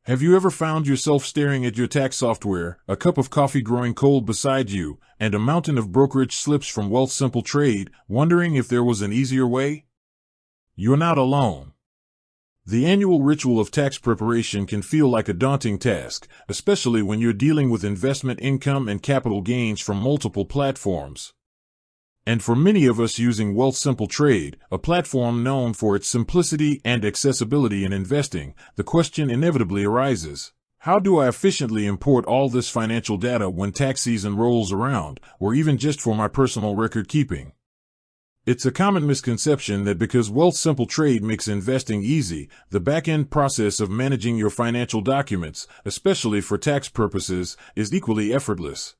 Have you ever found yourself staring at your tax software, a cup of coffee growing cold beside you, and a mountain of brokerage slips from Wealthsimple Trade, wondering if there was an easier way? You're not alone. The annual ritual of tax preparation can feel like a daunting task, especially when you're dealing with investment income and capital gains from multiple platforms. And for many of us using Wealthsimple Trade, a platform known for its simplicity and accessibility in investing, the question inevitably arises: how do I efficiently import all this financial data when tax season rolls around, or even just for my personal record keeping? It's a common misconception that because Wealthsimple Trade makes investing easy, the back-end process of managing your financial documents, especially for tax purposes, is equally effortless.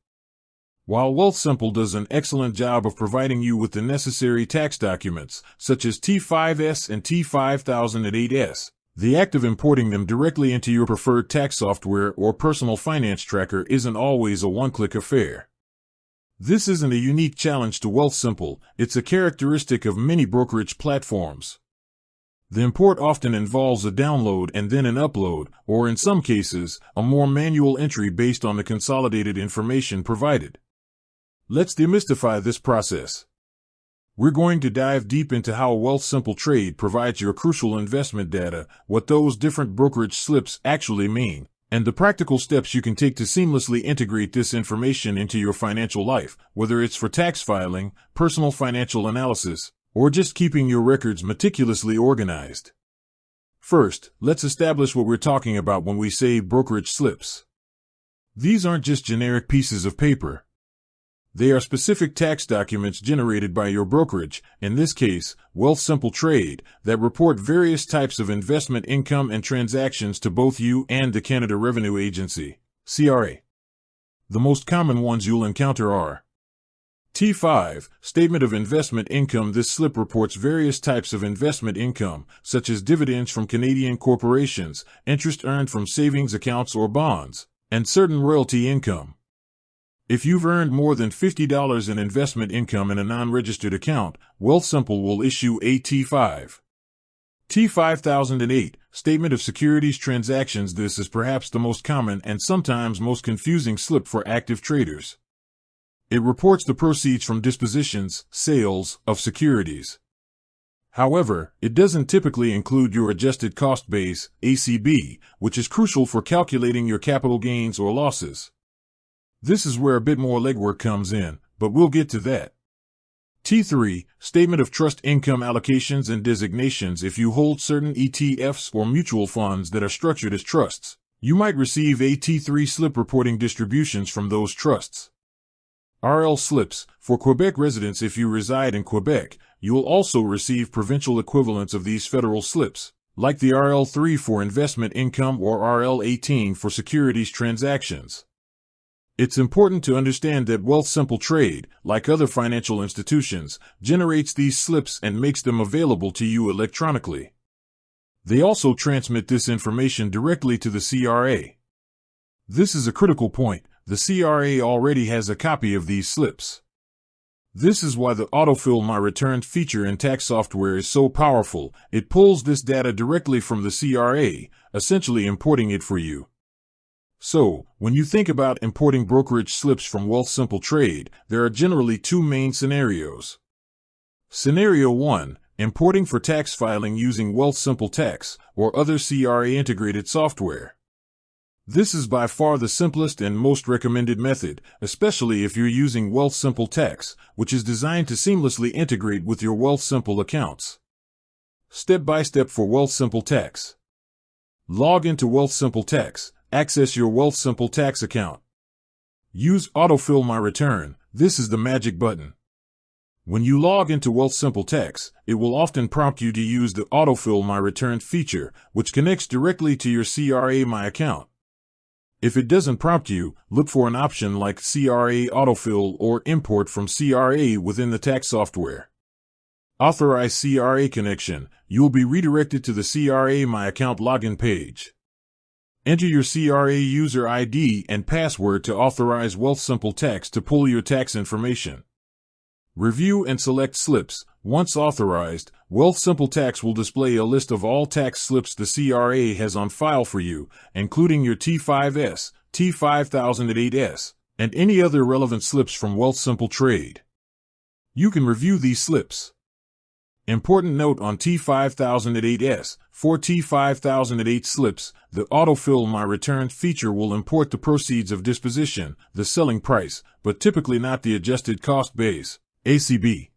While Wealthsimple does an excellent job of providing you with the necessary tax documents, such as T5S and T5008S, the act of importing them directly into your preferred tax software or personal finance tracker isn't always a one-click affair. This isn't a unique challenge to Wealthsimple, it's a characteristic of many brokerage platforms. The import often involves a download and then an upload, or in some cases, a more manual entry based on the consolidated information provided. Let's demystify this process. We're going to dive deep into how Wealthsimple Trade provides your crucial investment data, what those different brokerage slips actually mean, and the practical steps you can take to seamlessly integrate this information into your financial life, whether it's for tax filing, personal financial analysis, or just keeping your records meticulously organized. First, let's establish what we're talking about when we say brokerage slips. These aren't just generic pieces of paper. They are specific tax documents generated by your brokerage, in this case, Wealthsimple Trade, that report various types of investment income and transactions to both you and the Canada Revenue Agency, CRA. The most common ones you'll encounter are T5, Statement of Investment Income. This slip reports various types of investment income, such as dividends from Canadian corporations, interest earned from savings accounts or bonds, and certain royalty income. If you've earned more than $50 in investment income in a non-registered account, Wealthsimple will issue a T5. T5008, Statement of Securities Transactions. This is perhaps the most common and sometimes most confusing slip for active traders. It reports the proceeds from dispositions, sales, of securities. However, it doesn't typically include your adjusted cost base, ACB, which is crucial for calculating your capital gains or losses. This is where a bit more legwork comes in, but we'll get to that. T3, Statement of Trust Income Allocations and Designations. If you hold certain ETFs or mutual funds that are structured as trusts, you might receive a T3 slip reporting distributions from those trusts. RL slips, for Quebec residents. If you reside in Quebec, you will also receive provincial equivalents of these federal slips, like the RL3 for investment income or RL18 for securities transactions. It's important to understand that Wealthsimple Trade, like other financial institutions, generates these slips and makes them available to you electronically. They also transmit this information directly to the CRA. This is a critical point. The CRA already has a copy of these slips. This is why the Autofill My Return feature in tax software is so powerful. It pulls this data directly from the CRA, essentially importing it for you. So, when you think about importing brokerage slips from Wealthsimple Trade, there are generally two main scenarios. Scenario 1, importing for tax filing using Wealthsimple Tax or other CRA integrated software. This is by far the simplest and most recommended method, especially if you're using Wealthsimple Tax, which is designed to seamlessly integrate with your Wealthsimple accounts. Step by step for Wealthsimple Tax. Log into Wealthsimple Tax. Access your Wealthsimple Tax account. Use Autofill My Return. This is the magic button. When you log into Wealthsimple Tax, it will often prompt you to use the Autofill My Return feature, which connects directly to your CRA My account. If it doesn't prompt you, look for an option like CRA Autofill or Import from CRA within the tax software. Authorize CRA connection. You'll be redirected to the CRA My account login page. Enter your CRA user ID and password to authorize Wealthsimple Tax to pull your tax information. Review and select slips. Once authorized, Wealthsimple Tax will display a list of all tax slips the CRA has on file for you, including your T5S, T5008S, and any other relevant slips from Wealthsimple Trade. You can review these slips. Important note on T5008S. For T5008 slips, the Autofill My Return feature will import the proceeds of disposition, the selling price, but typically not the adjusted cost base, ACB.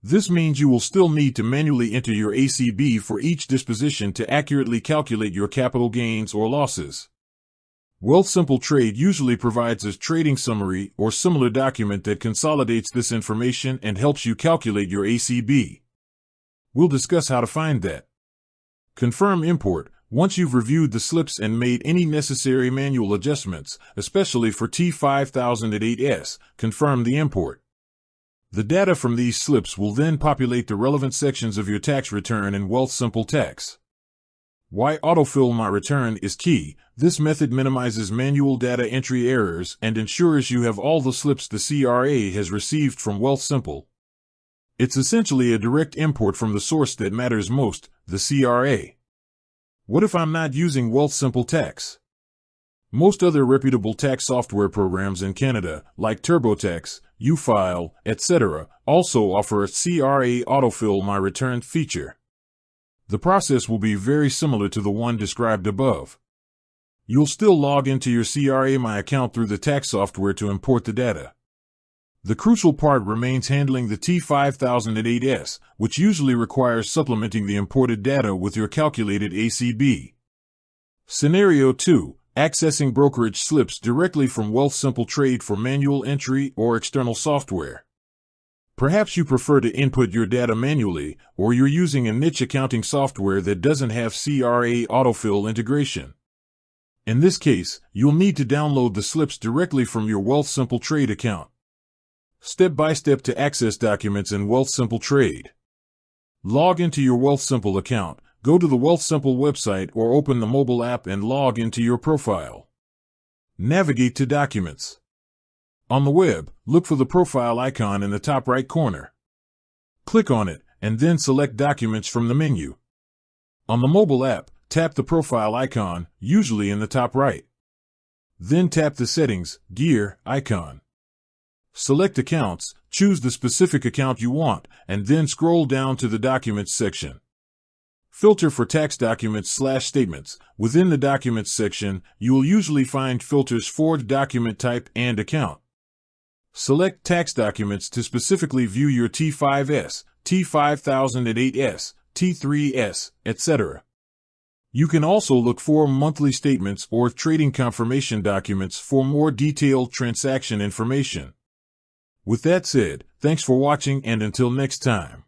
This means you will still need to manually enter your ACB for each disposition to accurately calculate your capital gains or losses. Wealthsimple Trade usually provides a trading summary or similar document that consolidates this information and helps you calculate your ACB. We'll discuss how to find that. Confirm import. Once you've reviewed the slips and made any necessary manual adjustments, especially for T5008S, confirm the import. The data from these slips will then populate the relevant sections of your tax return in Wealthsimple Tax. Why Autofill My Return is key. This method minimizes manual data entry errors and ensures you have all the slips the CRA has received from Wealthsimple. It's essentially a direct import from the source that matters most, the CRA. What if I'm not using Wealthsimple Tax? Most other reputable tax software programs in Canada, like TurboTax, UFile, etc., also offer a CRA Autofill My Return feature. The process will be very similar to the one described above. You'll still log into your CRA My account through the tax software to import the data. The crucial part remains handling the T5008S, which usually requires supplementing the imported data with your calculated ACB. Scenario 2. Accessing brokerage slips directly from Wealthsimple Trade for manual entry or external software. Perhaps you prefer to input your data manually, or you're using a niche accounting software that doesn't have CRA autofill integration. In this case, you'll need to download the slips directly from your Wealthsimple Trade account. Step-by-step to access documents in Wealthsimple Trade. Log into your Wealthsimple account, go to the Wealthsimple website or open the mobile app and log into your profile. Navigate to Documents. On the web, look for the profile icon in the top right corner. Click on it, and then select Documents from the menu. On the mobile app, tap the profile icon, usually in the top right. Then tap the Settings, Gear icon. Select Accounts, choose the specific account you want, and then scroll down to the Documents section. Filter for tax documents/statements. Within the Documents section, you will usually find filters for document type and account. Select Tax Documents to specifically view your T5S, T5008S, T3S, etc. You can also look for monthly statements or trading confirmation documents for more detailed transaction information. With that said, thanks for watching and until next time.